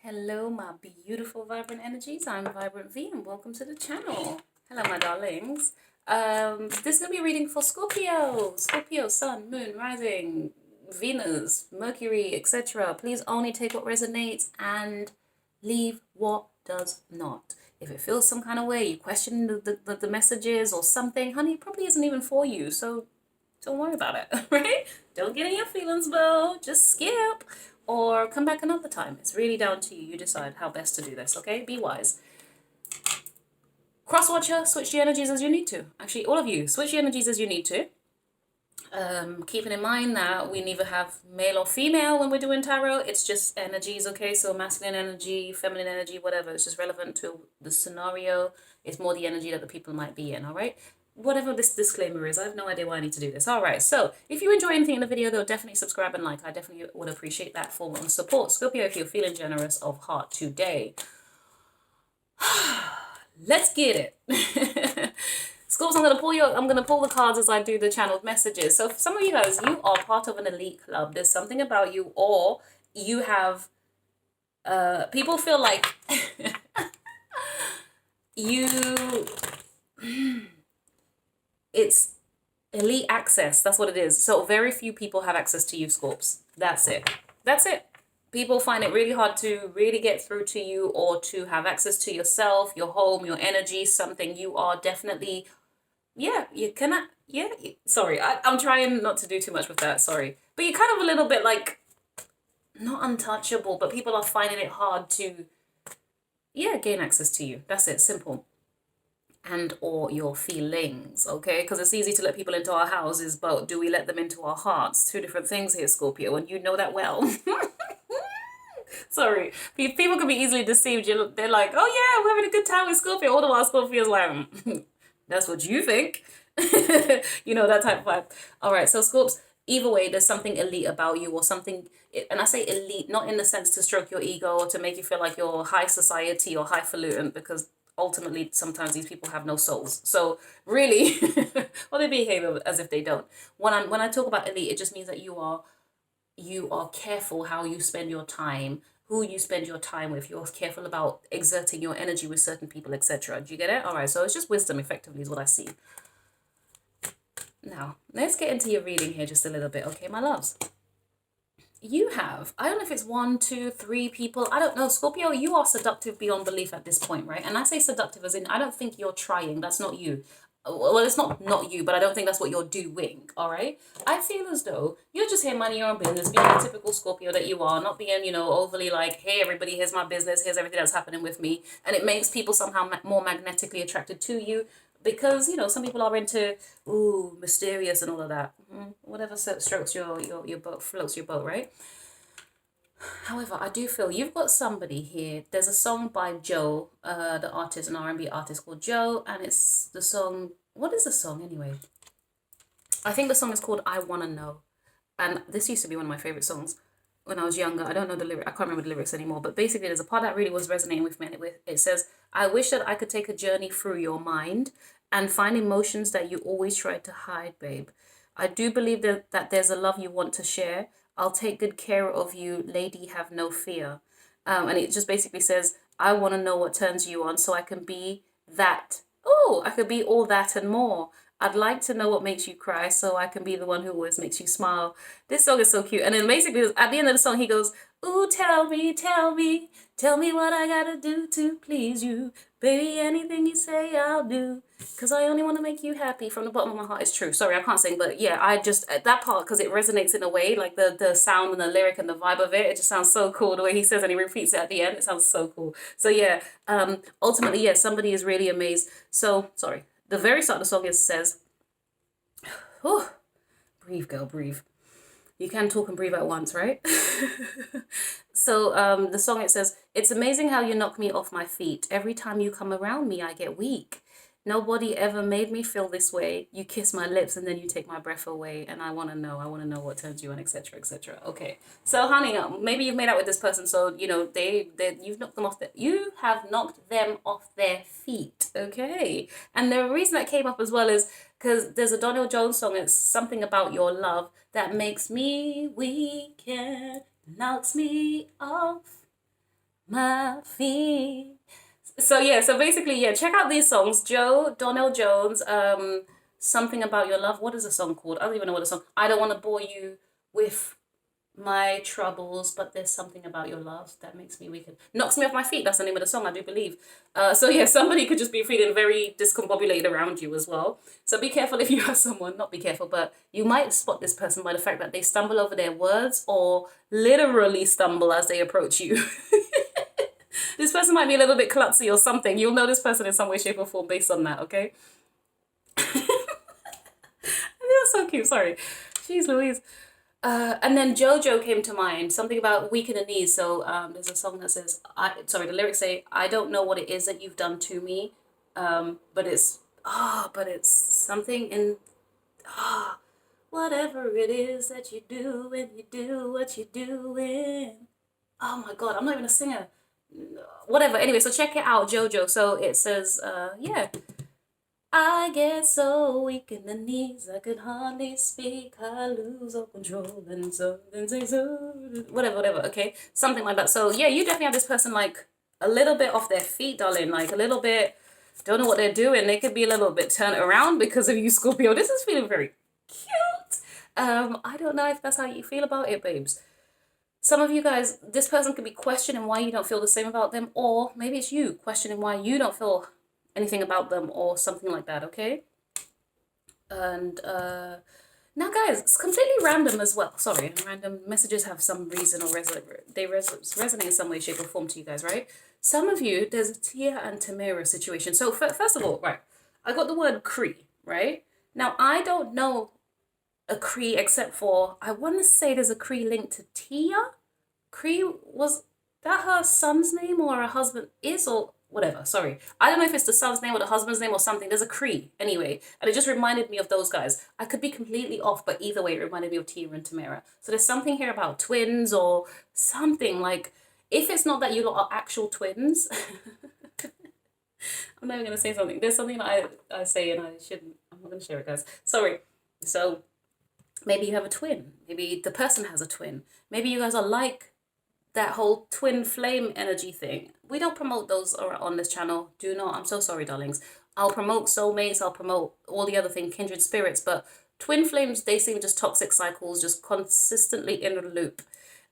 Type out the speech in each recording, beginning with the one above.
Hello, my beautiful vibrant energies. I'm Vibrant V, and welcome to the channel. Hello, my darlings. This is gonna be a reading for Scorpio. Scorpio, Sun, Moon, Rising, Venus, Mercury, etc. Please only take what resonates and leave what does not. If it feels some kind of way, you question the messages or something, honey, it probably isn't even for you. So don't worry about it, right? Don't get in your feelings, bro. Just skip or come back another time. It's really down to you. You decide how best to do this, okay? Be wise. Cross-watcher, switch the energies as you need to. Actually, all of you, switch the energies as you need to. Keeping in mind that we neither have male or female when we're doing tarot. It's just energies, okay? So masculine energy, feminine energy, whatever. It's just relevant to the scenario. It's more the energy that the people might be in, all right? Whatever this disclaimer is, I have no idea why I need to do this. All right, so if you enjoy anything in the video, though, definitely subscribe and like. I definitely would appreciate that form of support. Scorpio, if you're feeling generous of heart today, let's get it. Scorps, I'm gonna pull the cards as I do the channeled messages. So for some of you guys, you are part of an elite club. There's something about you, or you have people feel like you it's elite access. That's what it is. So very few people have access to you, Scorps. That's it. That's it. People find it really hard to really get through to you or to have access to yourself, your home, your energy, something you are definitely, yeah, you cannot, yeah. Sorry, I'm trying not to do too much with that. Sorry. But you're kind of a little bit like, not untouchable, but people are finding it hard to, yeah, gain access to you. That's it. Simple. And or your feelings, okay? Because it's easy to let people into our houses, but do we let them into our hearts? Two different things here, Scorpio, and you know that well. Sorry, people can be easily deceived. They're like, oh yeah, we're having a good time with Scorpio. All the while Scorpio's like, that's what you think. You know, that type of vibe. All right, so Scorps, either way, there's something elite about you or something, and I say elite, not in the sense to stroke your ego or to make you feel like you're high society or highfalutin, because ultimately sometimes these people have no souls. So really, well, they behave as if they don't. When I talk about elite, it just means that you are careful how you spend your time, who you spend your time with. You're careful about exerting your energy with certain people, etc. Do you get it? All right, so it's just wisdom, effectively, is what I see. Now, let's get into your reading here just a little bit, okay, my loves? You have, I don't know if it's 1, 2, 3 people. I don't know. Scorpio, you are seductive beyond belief at this point, right? And I say seductive as in, I don't think you're trying. That's not you. Well, it's not you, but I don't think that's what you're doing, all right? I feel as though you're just here minding your own business, being a typical Scorpio that you are, not being, you know, overly like, hey, everybody, here's my business, here's everything that's happening with me. And it makes people somehow more magnetically attracted to you because, you know, some people are into, ooh, mysterious and all of that. Whatever strokes your boat, floats your boat, right? However, I do feel you've got somebody here. There's a song by Joe, the artist, an R&B artist called Joe, and it's the song, what is the song anyway? I think the song is called I Wanna Know. And this used to be one of my favorite songs when I was younger. I don't know the lyric, I can't remember the lyrics anymore, but basically there's a part that really was resonating with me. And it says, I wish that I could take a journey through your mind and find emotions that you always tried to hide, babe. I do believe that there's a love you want to share. I'll take good care of you, lady, have no fear. And it just basically says, I want to know what turns you on so I can be that. Oh, I could be all that and more. I'd like to know what makes you cry so I can be the one who always makes you smile. This song is so cute. And then basically at the end of the song, he goes, ooh, tell me what I gotta do to please you. Baby, anything you say, I'll do. Because I only want to make you happy from the bottom of my heart. It's true. Sorry, I can't sing. But yeah, I just, that part, because it resonates in a way, like the sound and the lyric and the vibe of it, it just sounds so cool. The way he says and he repeats it at the end, it sounds so cool. So yeah, ultimately, yeah, somebody is really amazed. So, sorry. The very start of the song says, oh, breathe, girl, breathe. You can talk and breathe at once, right? So the song, it says, it's amazing how you knock me off my feet. Every time you come around me, I get weak. Nobody ever made me feel this way. You kiss my lips and then you take my breath away. And I want to know what turns you on, etc., etc. Okay. So, honey, maybe you've made out with this person. So, you know, you have knocked them off their feet. Okay. And the reason that came up as well is because there's a Donald Jones song. It's something about your love that makes me weak and knocks me off my feet. So yeah, so basically, yeah, check out these songs. Donnell Jones, Something About Your Love. What is the song called? I don't even know what the song. I don't want to bore you with my troubles, but there's something about your love that makes me weak and knocks me off my feet. That's the name of the song, I do believe. So yeah, somebody could just be feeling very discombobulated around you as well. So be careful if you have someone, not be careful, but you might spot this person by the fact that they stumble over their words or literally stumble as they approach you. This person might be a little bit klutzy or something. You'll know this person in some way, shape, or form based on that, okay? That's so cute, sorry. Jeez Louise. And then JoJo came to mind, something about weak in the knees. So there's a song that says, the lyrics say, I don't know what it is that you've done to me, but it's something in, whatever it is that you do when you do what you're doing. Oh my God, I'm not even a singer. Whatever, anyway, so check it out, JoJo. So it says, I get so weak in the knees, I could hardly speak, I lose all control, and something say so, whatever, okay? Something like that. So yeah, you definitely have this person like a little bit off their feet, darling, like a little bit, don't know what they're doing. They could be a little bit turned around because of you, Scorpio. This is feeling very cute. I don't know if that's how you feel about it, babes. Some of you guys, this person could be questioning why you don't feel the same about them, or maybe it's you questioning why you don't feel anything about them or something like that, okay? And now guys, it's completely random as well. Sorry, random messages have some reason or resonate in some way, shape or form to you guys, right? Some of you, there's a Tia and Tamara situation. So first of all, right, I got the word Cree, right? Now I don't know a Cree except for, I want to say there's a Cree linked to Tia. Cree, was that her son's name or her husband is, or whatever, sorry. I don't know if it's the son's name or the husband's name or something. There's a Cree anyway. And it just reminded me of those guys. I could be completely off, but either way, it reminded me of Tia and Tamara. So there's something here about twins or something like, if it's not that you lot are actual twins, I'm not even going to say something. There's something that I say and I shouldn't, I'm not going to share it, guys. Sorry. So maybe you have a twin. Maybe the person has a twin. Maybe you guys are like that whole twin flame energy thing. We don't promote those on this channel. Do not. I'm so sorry, darlings. I'll promote soulmates. I'll promote all the other thing, kindred spirits. But twin flames, they seem just toxic cycles, just consistently in a loop.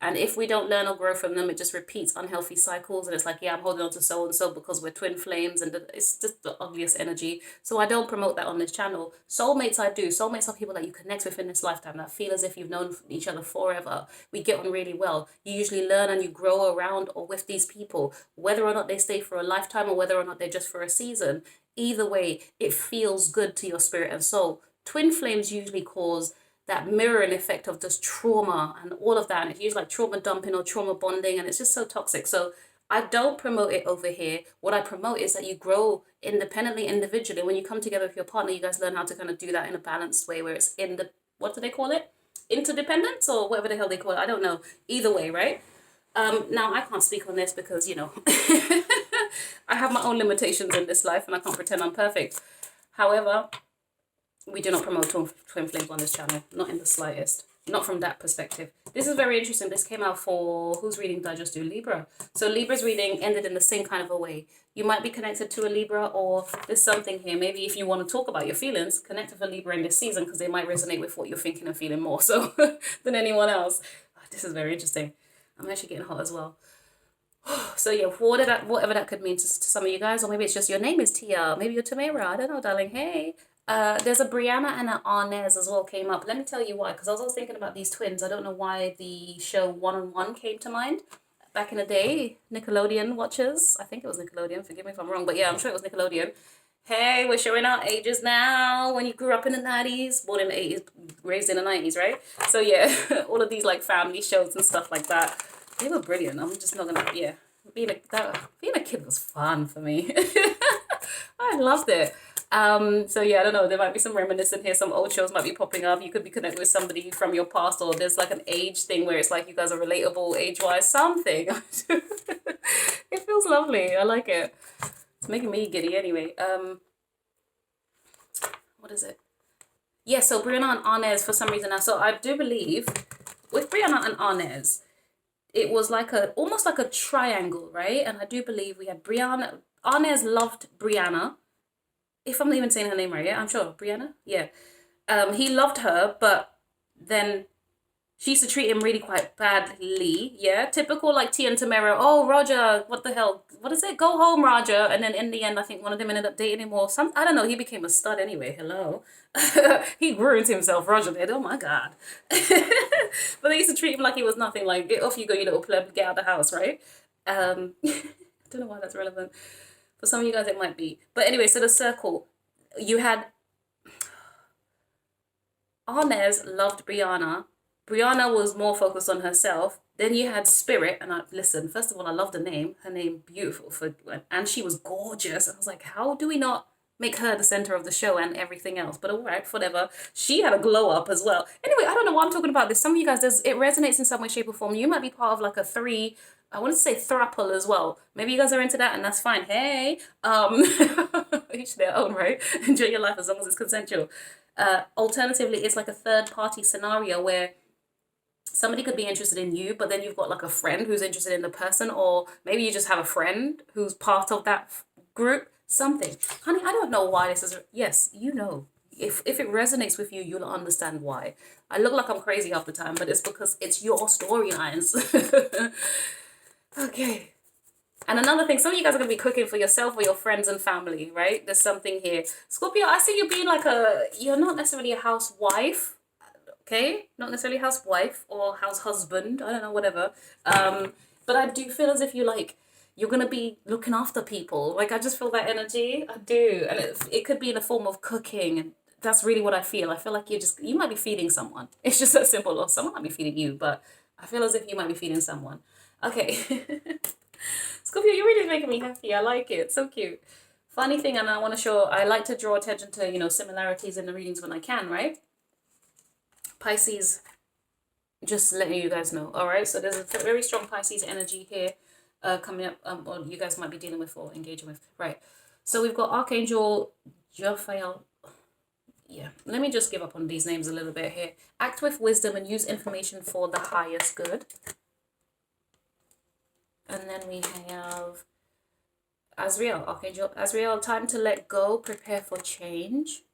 And if we don't learn or grow from them, it just repeats unhealthy cycles. And it's like, yeah, I'm holding on to so-and-so because we're twin flames. And it's just the ugliest energy. So I don't promote that on this channel. Soulmates, I do. Soulmates are people that you connect with in this lifetime that feel as if you've known each other forever. We get on really well. You usually learn and you grow around or with these people, whether or not they stay for a lifetime or whether or not they're just for a season. Either way, it feels good to your spirit and soul. Twin flames usually cause that mirroring effect of just trauma and all of that. And it's usually like trauma dumping or trauma bonding, and it's just so toxic. So I don't promote it over here. What I promote is that you grow independently, individually. When you come together with your partner, you guys learn how to kind of do that in a balanced way where it's in the, what do they call it? Interdependence or whatever the hell they call it. I don't know. Either way, right? Now, I can't speak on this because, you know, I have my own limitations in this life and I can't pretend I'm perfect. However, we do not promote twin flames on this channel, not in the slightest, not from that perspective. This is very interesting. This came out for, whose reading did I just do? Libra. So Libra's reading ended in the same kind of a way. You might be connected to a Libra, or there's something here. Maybe if you want to talk about your feelings, connect with a Libra in this season because they might resonate with what you're thinking and feeling more so than anyone else. This is very interesting. I'm actually getting hot as well. So yeah, whatever that could mean to some of you guys, or maybe it's just your name is Tia, maybe you're Tamara, I don't know, darling, hey. There's a Brianna and an Arnez as well came up. Let me tell you why, because I was thinking about these twins. I don't know why the show One-on-One came to mind. Back in the day, Nickelodeon watchers, I think it was Nickelodeon, forgive me if I'm wrong, but yeah, I'm sure it was Nickelodeon. Hey, we're showing our ages now. When you grew up in the 90s, born in the 80s, raised in the 90s, right? So yeah, all of these like family shows and stuff like that, they were brilliant. I'm just not gonna, yeah, being a kid was fun for me. I loved it. So yeah, I don't know, there might be some reminiscent here, some old shows might be popping up. You could be connected with somebody from your past, or there's like an age thing where it's like you guys are relatable age-wise, something. It feels lovely. I like it. It's making me giddy anyway. What is it? Yeah, so Brianna and Arnez for some reason now. So I do believe with Brianna and Arnez, it was like a, almost like a triangle, right? And I do believe we had Brianna. Arnez loved Brianna. If I'm even saying her name right, yeah, I'm sure. Brianna? Yeah. He loved her, but then she used to treat him really quite badly, yeah? Typical like Tia and Tamara, oh, Roger, what the hell? What is it? Go home, Roger. And then in the end, I think one of them ended up dating him or some, I don't know, he became a stud anyway, hello. He ruined himself, Roger did, oh my God. But they used to treat him like he was nothing, like, get off you go, you little pleb, get out of the house, right? I don't know why that's relevant. For some of you guys, it might be. But anyway, so the circle, you had Arnez loved Brianna. Brianna was more focused on herself. Then you had Spirit, and listen, first of all, I love the name. Her name, beautiful, and she was gorgeous. I was like, how do we not make her the center of the show and everything else? But all right, whatever. She had a glow up as well. Anyway, I don't know why I'm talking about this. Some of you guys, it resonates in some way, shape, or form. You might be part of like a I want to say throuple as well. Maybe you guys are into that, and that's fine. Hey, each their own, right? Enjoy your life as long as it's consensual. Alternatively, it's like a third party scenario where somebody could be interested in you, but then you've got like a friend who's interested in the person, or maybe you just have a friend who's part of that group, something. Honey, I don't know why this is, yes, you know. If it resonates with you, you'll understand why. I look like I'm crazy half the time, but it's because it's your storylines. Okay. And another thing, some of you guys are going to be cooking for yourself or your friends and family, right? There's something here. Scorpio, I see you being like you're not necessarily a housewife, okay? Not necessarily housewife or house husband, I don't know, whatever. But I do feel as if you're going to be looking after people. Like, I just feel that energy. I do. And it could be in the form of cooking. And that's really what I feel. I feel like you might be feeding someone. It's just that simple. Or someone might be feeding you, but I feel as if you might be feeding someone. Okay. Scorpio, you're really making me happy. I like it. So cute. Funny thing, and I want to show, I like to draw attention to, similarities in the readings when I can, right? Pisces, just letting you guys know. All right. So there's a very strong Pisces energy here coming up, or you guys might be dealing with or engaging with. Right. So we've got Archangel Jophiel. Yeah. Let me just give up on these names a little bit here. Act with wisdom and use information for the highest good. And then we have Azrael, Archangel Azrael, time to let go, prepare for change.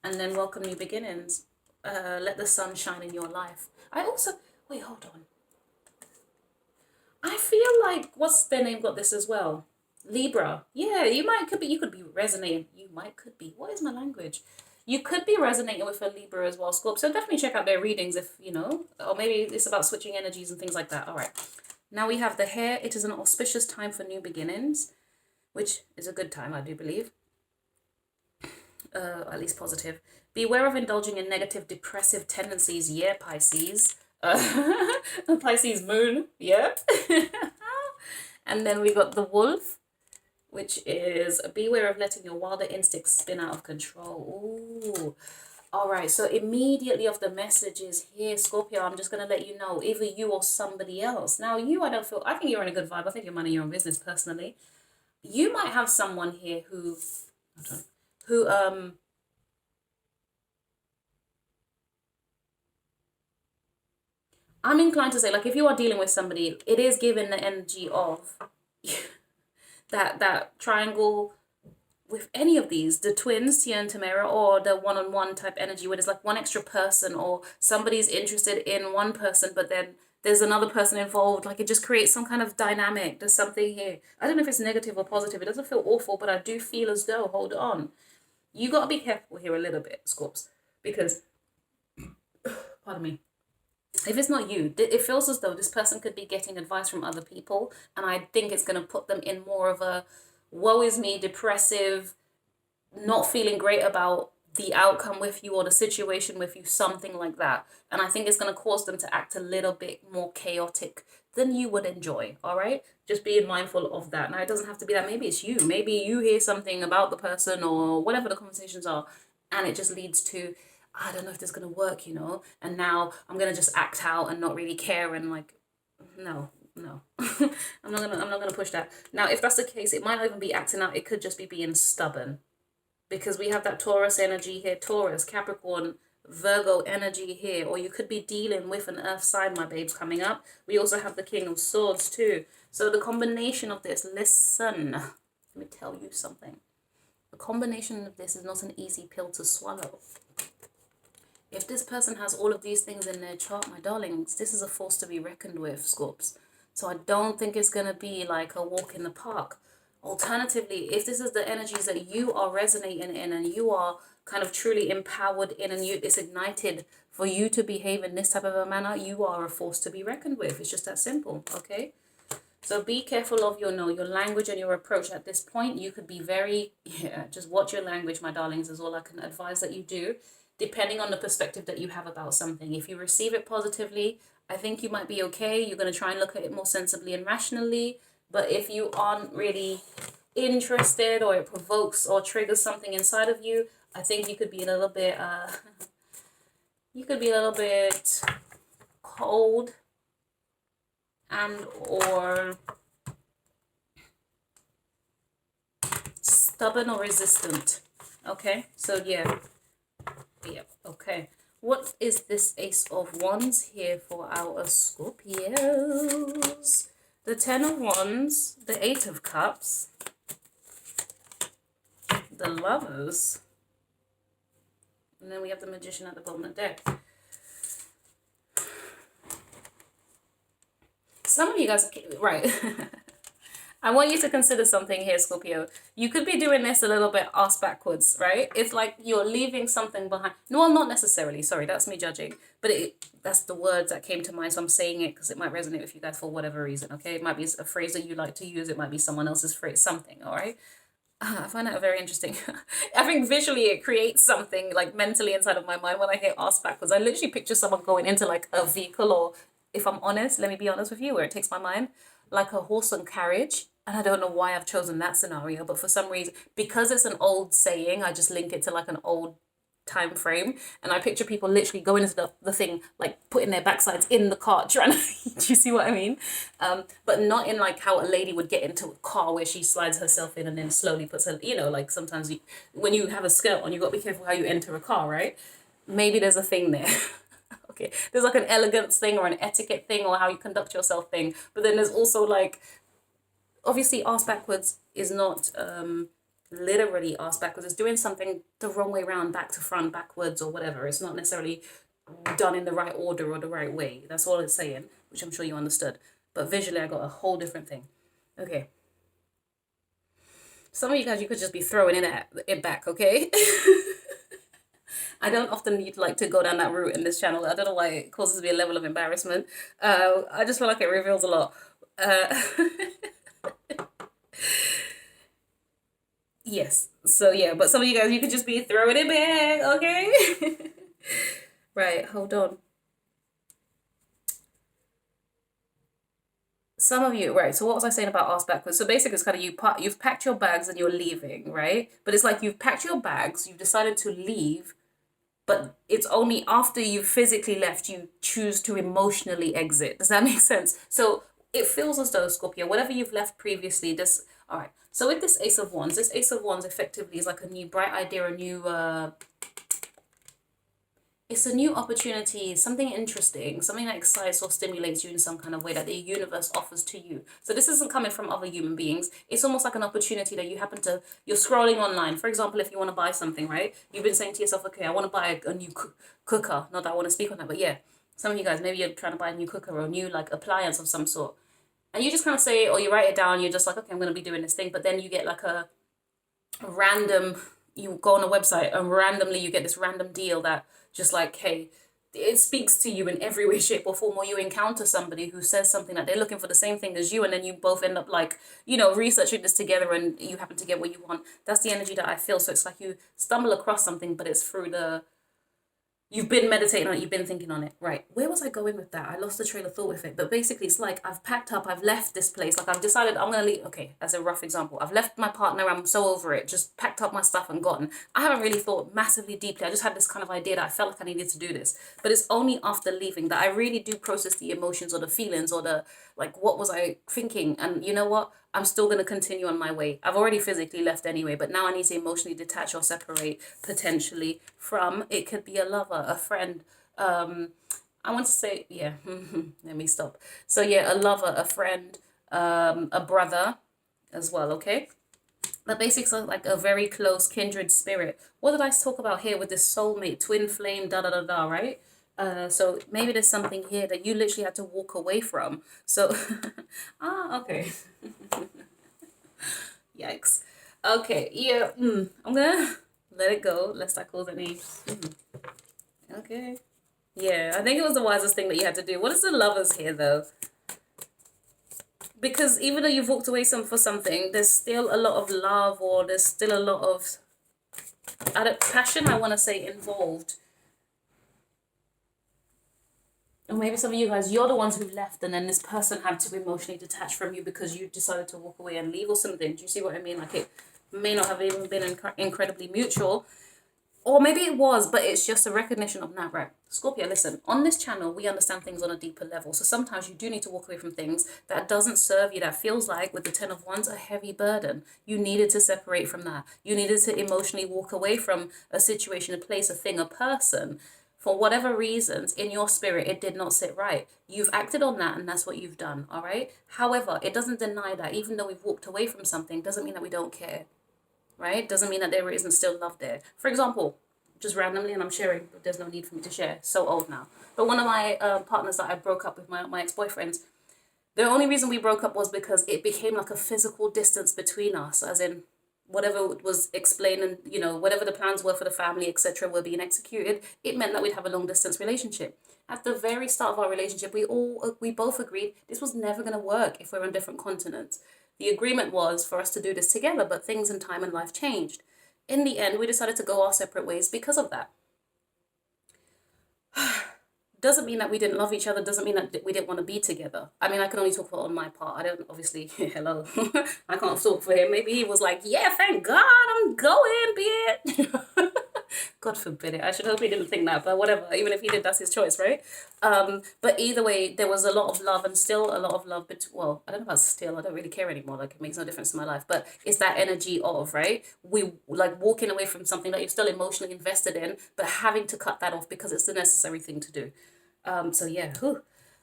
And then welcome new beginnings. Let the sun shine in your life. I also, wait, hold on. I feel like, what's their name got this as well? Libra. Yeah, you could be resonating. What is my language? You could be resonating with a Libra as well, Scorp. So definitely check out their readings if, or maybe it's about switching energies and things like that. All right. Now we have the Hare. It is an auspicious time for new beginnings, which is a good time, I do believe. At least positive. Beware of indulging in negative, depressive tendencies. Yeah, Pisces. Pisces moon. Yeah. And then we got the Wolf, which is beware of letting your wilder instincts spin out of control. Ooh. All right, so immediately off the messages here, Scorpio, I'm just going to let you know, either you or somebody else. Now, I think you're in a good vibe. I think you're minding your own business personally. You might have someone here I'm inclined to say, like, if you are dealing with somebody, it is given the energy of that triangle with any of these, the twins, Tia and Tamara, or the one-on-one type energy where there's like one extra person or somebody's interested in one person, but then there's another person involved. Like, it just creates some kind of dynamic. There's something here. I don't know if it's negative or positive. It doesn't feel awful, but I do feel as though, hold on. You got to be careful here a little bit, Scorps, because, pardon me, if it's not you, it feels as though this person could be getting advice from other people, and I think it's going to put them in more of a woe is me, depressive, not feeling great about the outcome with you or the situation with you, something like that. And I think it's going to cause them to act a little bit more chaotic than you would enjoy, all right? Just being mindful of that. Now, it doesn't have to be that. Maybe it's you. Maybe you hear something about the person or whatever the conversations are, and it just leads to, I don't know if this is going to work, and now I'm going to just act out and not really care and like, no. I'm not gonna push that. Now, if that's the case, it might not even be acting out. It could just be being stubborn, because we have that Taurus energy here. Taurus, Capricorn, Virgo energy here, or you could be dealing with an earth sign, my babes, coming up. We also have the King of Swords too. So the combination of this, listen, let me tell you something. The combination of this is not an easy pill to swallow. If this person has all of these things in their chart, my darlings, this is a force to be reckoned with, Scorps. So I don't think it's going to be like a walk in the park. Alternatively, if this is the energies that you are resonating in and you are kind of truly empowered in and it's ignited for you to behave in this type of a manner, you are a force to be reckoned with. It's just that simple, okay? So be careful of your language and your approach at this point. You could be very, just watch your language, my darlings, is all I can advise that you do, depending on the perspective that you have about something. If you receive it positively, I think you might be okay. You're going to try and look at it more sensibly and rationally. But if you aren't really interested, or it provokes or triggers something inside of you, I think you could be a little bit, cold and or stubborn or resistant. Okay, so yeah, okay. What is this Ace of Wands here for our Scorpios? The Ten of Wands, the Eight of Cups, the Lovers, and then we have the Magician at the bottom of the deck. Some of you guys, right, I want you to consider something here, Scorpio. You could be doing this a little bit ass backwards, right? It's like you're leaving something behind. No, well, not necessarily. Sorry, that's me judging. But that's the words that came to mind, so I'm saying it because it might resonate with you guys for whatever reason, okay? It might be a phrase that you like to use. It might be someone else's phrase, something, all right? I find that very interesting. I think visually it creates something like mentally inside of my mind when I hear ass backwards. I literally picture someone going into like a vehicle, or if I'm honest, let me be honest with you, where it takes my mind, like a horse and carriage. And I don't know why I've chosen that scenario, but for some reason, because it's an old saying, I just link it to like an old time frame. And I picture people literally going into the thing, like putting their backsides in the car, trying to, do you see what I mean? But not in like how a lady would get into a car where she slides herself in and then slowly puts her, like sometimes when you have a skirt on, you got to be careful how you enter a car, right? Maybe there's a thing there. Okay, there's like an elegance thing or an etiquette thing or how you conduct yourself thing. But then there's also like, obviously arse backwards is not literally arse backwards. It's doing something the wrong way around, back to front, backwards or whatever. It's not necessarily done in the right order or the right way. That's all it's saying, which I'm sure you understood. But visually I got a whole different thing. Okay. Some of you guys, you could just be throwing it back, okay? I don't often need like to go down that route in this channel. I don't know why it causes me a level of embarrassment. I just feel like it reveals a lot. Yes. So yeah, but some of you guys, you could just be throwing it back, okay? Right, hold on. Some of you, right, so what was I saying about ass backwards? So basically it's kind of you've packed your bags and you're leaving, right? But it's like you've packed your bags, you've decided to leave, but it's only after you've physically left you choose to emotionally exit. Does that make sense? So it feels as though, Scorpio, whatever you've left previously, all right. So with this Ace of Wands effectively is like a new bright idea, it's a new opportunity, something interesting, something that excites or stimulates you in some kind of way that the universe offers to you. So this isn't coming from other human beings. It's almost like an opportunity that you're scrolling online. For example, if you want to buy something, right? You've been saying to yourself, okay, I want to buy a new cooker. Not that I want to speak on that, but yeah. Some of you guys, maybe you're trying to buy a new cooker or a new like appliance of some sort. And you just kind of say, or you write it down, you're just like, okay, I'm going to be doing this thing. But then you get like a random, you go on a website and randomly you get this random deal that just like, hey, it speaks to you in every way, shape or form, or you encounter somebody who says something that they're looking for the same thing as you, and then you both end up like, researching this together and you happen to get what you want. That's the energy that I feel. So it's like you stumble across something, but it's through you've been meditating on it, you've been thinking on it. Right, where was I going with that? I lost the trail of thought with it. But basically it's like I've packed up, I've left this place. Like I've decided I'm going to leave. Okay, as a rough example, I've left my partner, I'm so over it, just packed up my stuff and gotten. I haven't really thought massively deeply. I just had this kind of idea that I felt like I needed to do this. But it's only after leaving that I really do process the emotions or the feelings or the, like, what was I thinking? And you know what? I'm still going to continue on my way. I've already physically left anyway, but now I need to emotionally detach or separate potentially from, it could be a lover, a friend. I want to say, yeah, let me stop. So yeah, a lover, a friend, a brother as well, okay? But basically like a very close kindred spirit. What did I talk about here with this soulmate, twin flame, da da da da, right? So maybe there's something here that you literally had to walk away from. So, okay. Yikes. Okay, yeah, I'm gonna let it go, lest I cause any. Okay. Yeah, I think it was the wisest thing that you had to do. What is the lovers here, though? Because even though you've walked away for something, there's still a lot of love, or there's still a lot of passion, I want to say, involved. Or maybe some of you guys, you're the ones who left, and then this person had to emotionally detach from you because you decided to walk away and leave or something. Do you see what I mean? Like, it may not have even been incredibly mutual. Or maybe it was, but it's just a recognition of, nah, right, Scorpio, listen, on this channel, we understand things on a deeper level. So sometimes you do need to walk away from things that doesn't serve you, that feels like, with the 10 of Wands, a heavy burden. You needed to separate from that. You needed to emotionally walk away from a situation, a place, a thing, a person. For whatever reasons, in your spirit, it did not sit right. You've acted on that, and that's what you've done, all right? However, it doesn't deny that even though we've walked away from something, doesn't mean that we don't care, right? Doesn't mean that there isn't still love there. For example, just randomly, and I'm sharing, but there's no need for me to share. So old now. But one of my partners that I broke up with, my ex-boyfriends, the only reason we broke up was because it became like a physical distance between us, as in whatever was explained and, whatever the plans were for the family, etc., were being executed. It meant that we'd have a long distance relationship. At the very start of our relationship, we both agreed this was never going to work if we're on different continents. The agreement was for us to do this together, but things in time and life changed. In the end, we decided to go our separate ways because of that. Doesn't mean that we didn't love each other, doesn't mean that we didn't want to be together. I mean, I can only talk for on my part. I don't, obviously, hello, I can't talk for him. Maybe he was like, yeah, thank God, I'm going, bitch. God forbid it. I should hope he didn't think that, but whatever. Even if he did, that's his choice, right? But either way, there was a lot of love, and still a lot of love. But well, I don't know about still. I don't really care anymore. Like, it makes no difference to my life. But it's that energy of, right? We like walking away from something that you're still emotionally invested in, but having to cut that off because it's the necessary thing to do. So yeah. Whew.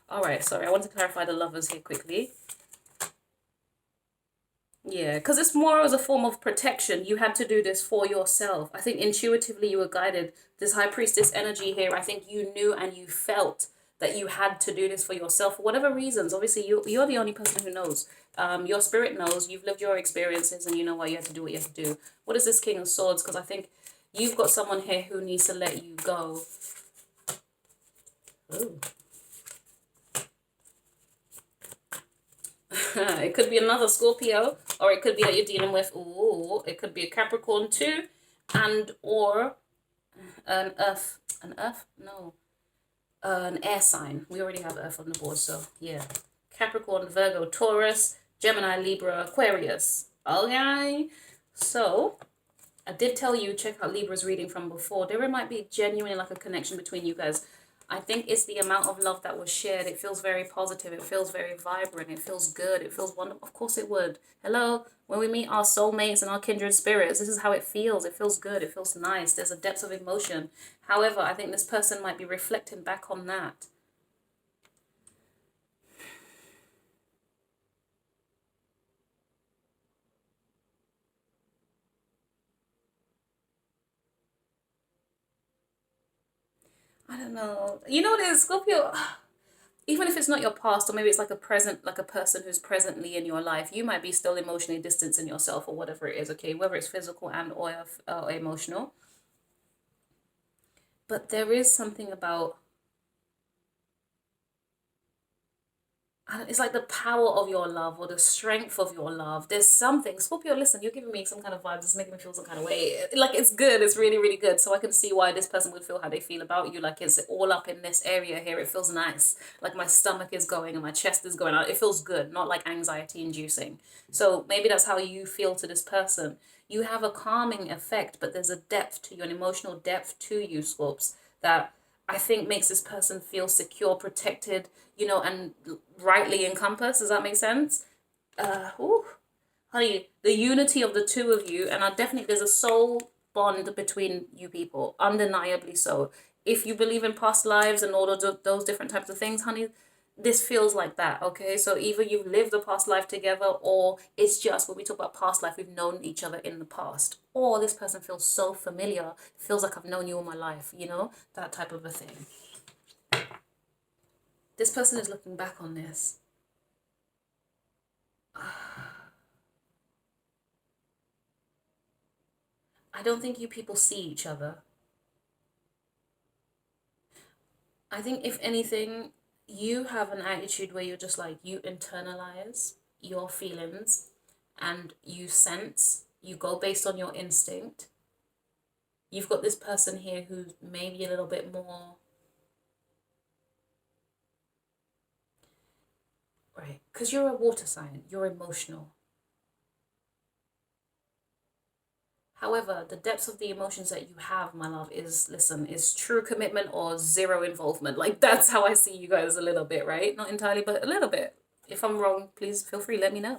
All right. Sorry, I want to clarify the lovers here quickly. Yeah, because it's more as a form of protection. You had to do this for yourself. I think intuitively you were guided. This high priestess energy here, I think you knew and you felt that you had to do this for yourself for whatever reasons. Obviously, you're the only person who knows. Your spirit knows. You've lived your experiences and you know why you have to do what you have to do. What is this King of Swords? Because I think you've got someone here who needs to let you go. Ooh. It could be another Scorpio, or it could be that you're dealing with, it could be a Capricorn too, and or an air sign. We already have Earth on the board, so yeah. Capricorn, Virgo, Taurus, Gemini, Libra, Aquarius. Okay, so I did tell you, check out Libra's reading from before. There might be genuinely like a connection between you guys. I think it's the amount of love that was shared. It feels very positive. It feels very vibrant. It feels good. It feels wonderful. Of course it would. Hello? When we meet our soulmates and our kindred spirits, this is how it feels. It feels good. It feels nice. There's a depth of emotion. However, I think this person might be reflecting back on that. I don't know. You know what it is, Scorpio? Even if it's not your past, or maybe it's like a present, like a person who's presently in your life, you might be still emotionally distancing yourself or whatever it is, okay? Whether it's physical and or emotional. But there is something about, it's like the power of your love or the strength of your love. There's something. Scorpio, listen, you're giving me some kind of vibes. It's making me feel some kind of way. Like, it's good. It's really, really good. So I can see why this person would feel how they feel about you. Like, it's all up in this area here. It feels nice. Like, my stomach is going and my chest is going out. It feels good, not like anxiety inducing. So maybe that's how you feel to this person. You have a calming effect, but there's a depth to you, an emotional depth to you, Scorps, that I think makes this person feel secure, protected, and rightly encompassed. Does that make sense? Ooh, honey, the unity of the two of you, and I definitely, there's a soul bond between you people, undeniably so. If you believe in past lives and all of those different types of things, honey, this feels like that, okay? So either you've lived a past life together, or it's just when we talk about past life, we've known each other in the past. Or this person feels so familiar, feels like I've known you all my life, you know? That type of a thing. This person is looking back on this. I don't think you people see each other. I think if anything, you have an attitude where you're just like, you internalize your feelings and you sense, you go based on your instinct. You've got this person here who's maybe a little bit more, right? Because you're a water sign, you're emotional. However, the depths of the emotions that you have, my love, is, listen, is true commitment or zero involvement. Like, that's how I see you guys a little bit, right? Not entirely, but a little bit. If I'm wrong, please feel free, let me know.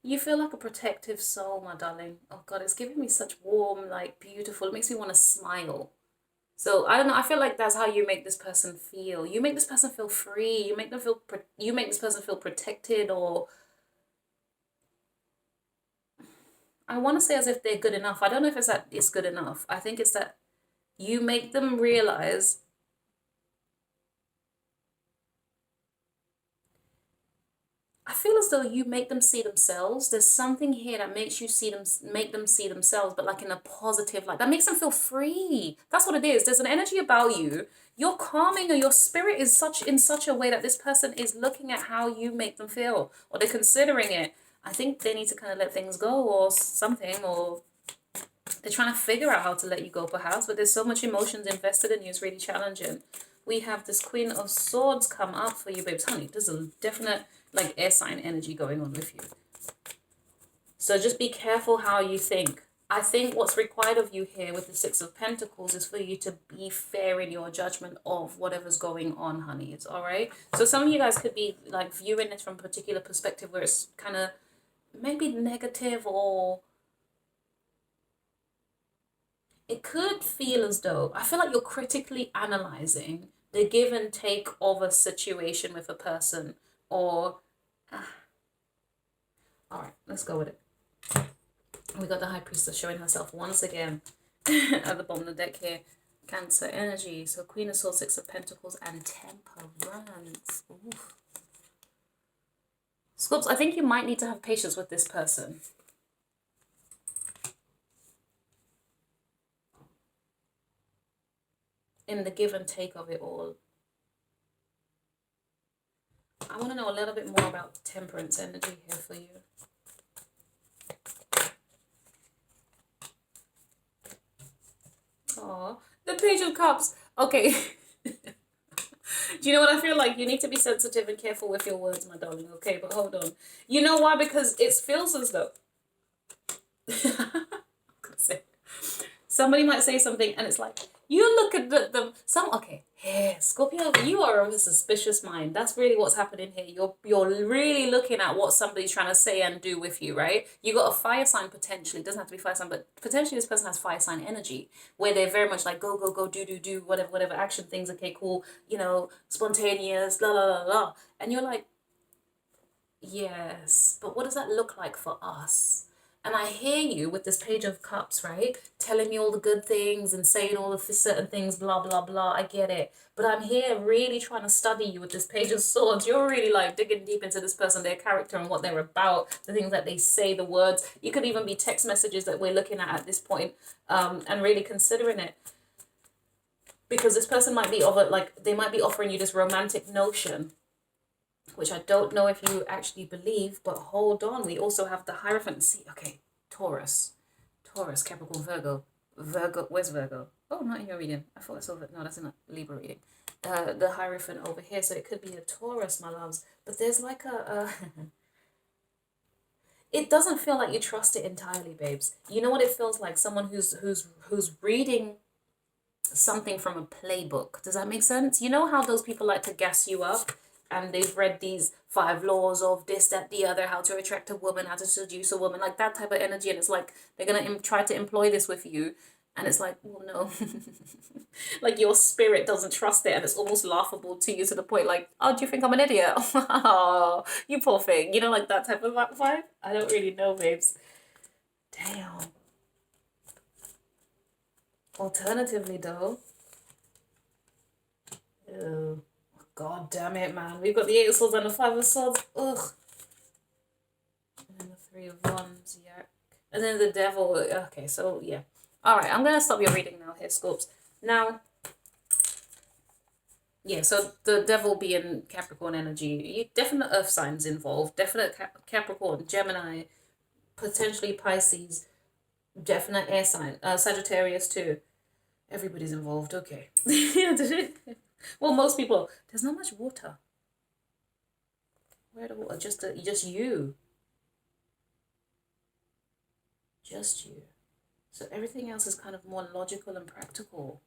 You feel like a protective soul, my darling. Oh God, it's giving me such warm, like beautiful. It makes me want to smile. So I don't know. I feel like that's how you make this person feel. You make this person feel free. You make them feel. You make this person feel protected, or I want to say as if they're good enough. I don't know if it's that it's good enough. I think it's that you make them realize. I feel as though you make them see themselves. There's something here that makes you see them, make them see themselves, but like in a positive light. That makes them feel free. That's what it is. There's an energy about you. You're calming, or your spirit is such in such a way that this person is looking at how you make them feel, or they're considering it. I think they need to kind of let things go, or something, or they're trying to figure out how to let you go, perhaps. But there's so much emotions invested in you. It's really challenging. We have this Queen of Swords come up for you, babes. Honey, there's a definite like air sign energy going on with you. So just be careful how you think. I think what's required of you here with the Six of Pentacles is for you to be fair in your judgment of whatever's going on, honey. It's all right. So some of you guys could be like viewing it from a particular perspective where it's kind of maybe negative, or it could feel as though, I feel like you're critically analyzing the give and take of a situation with a person, or all right, let's go with it. We got the High Priestess showing herself once again at the bottom of the deck here. Cancer energy. So Queen of Swords, Six of Pentacles, and Temperance. Oof. Scorps, I think you might need to have patience with this person. In the give and take of it all. I want to know a little bit more about Temperance energy here for you. Oh, the Page of Cups. Okay. Do you know what I feel like? You need to be sensitive and careful with your words, my darling. Okay, but hold on. You know why? Because it feels as though somebody might say something and it's like, you look at okay, here, Scorpio, you are of a suspicious mind. That's really what's happening here. You're really looking at what somebody's trying to say and do with you, right? You got a fire sign potentially. It doesn't have to be fire sign, but potentially this person has fire sign energy where they're very much like go, go, go, do, whatever action things, okay, cool, you know, spontaneous, la la la la. And you're like, yes, but what does that look like for us? And I hear you with this Page of Cups, right? Telling me all the good things and saying all the certain things, blah, blah, blah. I get it. But I'm here really trying to study you with this Page of Swords. You're really like digging deep into this person, their character and what they're about, the things that they say, the words. You could even be text messages that we're looking at this point, and really considering it. Because this person might be they might be offering you this romantic notion, which I don't know if you actually believe, but hold on. We also have the Hierophant. See, okay, Taurus, Capricorn, Virgo, where's Virgo? Oh, not in your reading. I thought I saw it. No, that's in a Libra reading. The Hierophant over here, so it could be a Taurus, my loves. But there's like it doesn't feel like you trust it entirely, babes. You know what it feels like? Someone who's reading something from a playbook. Does that make sense? You know how those people like to gas you up, and they've read these 5 laws of this, that, the other, how to attract a woman, how to seduce a woman, like that type of energy. And it's like they're gonna try to employ this with you, and it's like, well, no. Like your spirit doesn't trust it, and it's almost laughable to you, to the point like, oh, do you think I'm an idiot? Oh, you poor thing. You know, like that type of vibe. I don't really know, babes. Damn. Alternatively, though, oh, god damn it, man. We've got the 8 of Swords and the 5 of Swords. Ugh. And then the 3 of Wands, yeah. And then the Devil. Okay, so yeah. All right, I'm going to stop your reading now here, Scorps. Now, yeah, so the Devil being Capricorn energy, definite earth signs involved, definite Capricorn, Gemini, potentially Pisces, definite air sign, Sagittarius too. Everybody's involved, okay. Well, most people, there's not much water. Where the water? Just you. Just you. So everything else is kind of more logical and practical.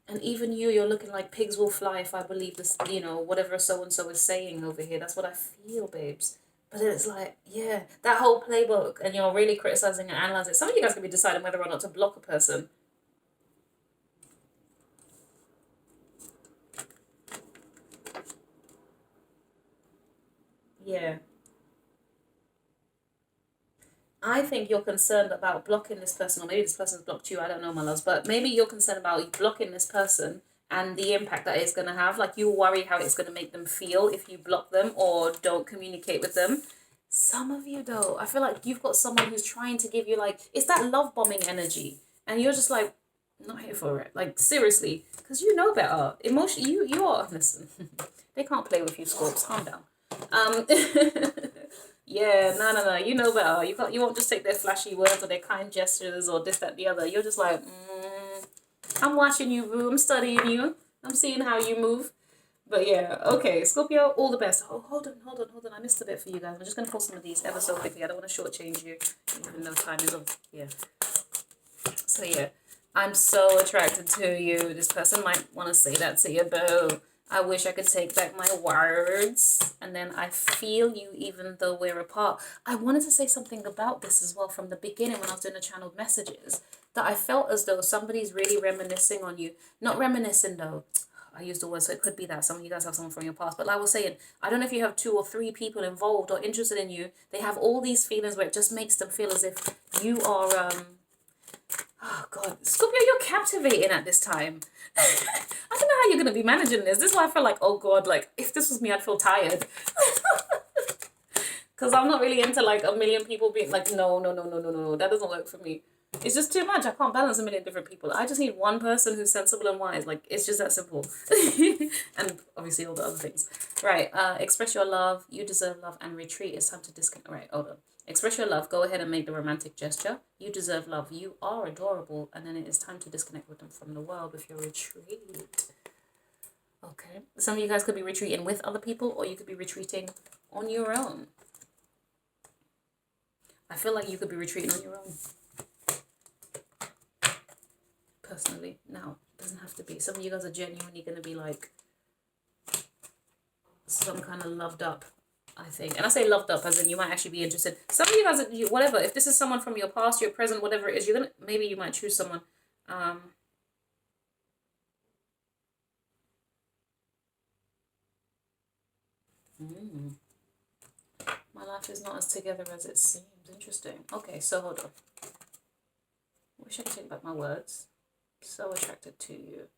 And even you're looking like pigs will fly if I believe this, you know, whatever so-and-so is saying over here. That's what I feel, babes. But it's like, yeah, that whole playbook, and you're really criticizing and analyzing. Some of you guys can be deciding whether or not to block a person. Yeah. I think you're concerned about blocking this person, or maybe this person's blocked you. I don't know, my loves, but maybe you're concerned about blocking this person and the impact that it's going to have. Like, you worry how it's going to make them feel if you block them or don't communicate with them. Some of you, though, I feel like you've got someone who's trying to give you, like, it's that love bombing energy, and you're just like, not here for it. Like, seriously, because you know better. Emotionally, you are, listen, they can't play with you, Scorps. Calm down. Yeah, no, you know better. You won't just take their flashy words or their kind gestures or this, that, the other. You're just like, I'm watching you, boo. I'm studying you. I'm seeing how you move. But yeah, okay, Scorpio, all the best. Oh, hold on. I missed a bit for you guys. I'm just going to pull some of these ever so quickly. I don't want to shortchange you, even though time is of, yeah. So yeah, I'm so attracted to you. This person might want to say that to you, boo. I wish I could take back my words. And then I feel you even though we're apart. I wanted to say something about this as well from the beginning when I was doing the channeled messages, that I felt as though somebody's really reminiscing on you. Not reminiscing though. I used the word, so it could be that some of you guys have someone from your past. But like I was saying, I don't know if you have 2 or 3 people involved or interested in you. They have all these feelings where it just makes them feel as if you are, oh God, Scorpio, you're captivating at this time. I don't know how you're going to be managing this. This is why I feel like, oh God, like if this was me, I'd feel tired. Because I'm not really into like a million people being like, no, that doesn't work for me. It's just too much. I can't balance a million different people. I just need one person who's sensible and wise. Like, it's just that simple. And obviously all the other things. Right. Express your love. You deserve love. And retreat. It's time to disconnect. Right. Hold on. Express your love. Go ahead and make the romantic gesture. You deserve love. You are adorable. And then it is time to disconnect with them from the world with your retreat. Okay. Some of you guys could be retreating with other people, or you could be retreating on your own. I feel like you could be retreating on your own. Personally. Now, it doesn't have to be. Some of you guys are genuinely going to be like some kind of loved up, I think. And I say loved up as in you might actually be interested. Some of you guys, whatever, if this is someone from your past, your present, whatever it is, you're going to, maybe you might choose someone. My life is not as together as it seems. Interesting. Okay, so hold on. Wish I could take back my words. So attracted to you.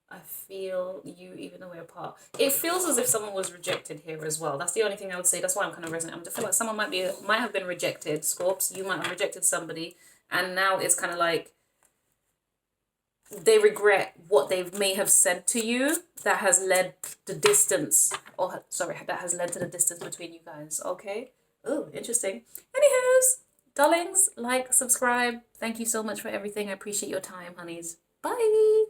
I feel you even though we're apart. It feels as if someone was rejected here as well. That's the only thing I would say. That's why I'm kind of resonating. I feel like someone might have been rejected. Scorps, you might have rejected somebody, and now it's kind of like they regret what they may have said to you that has led the distance, or sorry, that has led to the distance between you guys. Okay. Oh, interesting. Anywho's, darlings, like, subscribe. Thank you so much for everything. I appreciate your time, honeys. Bye.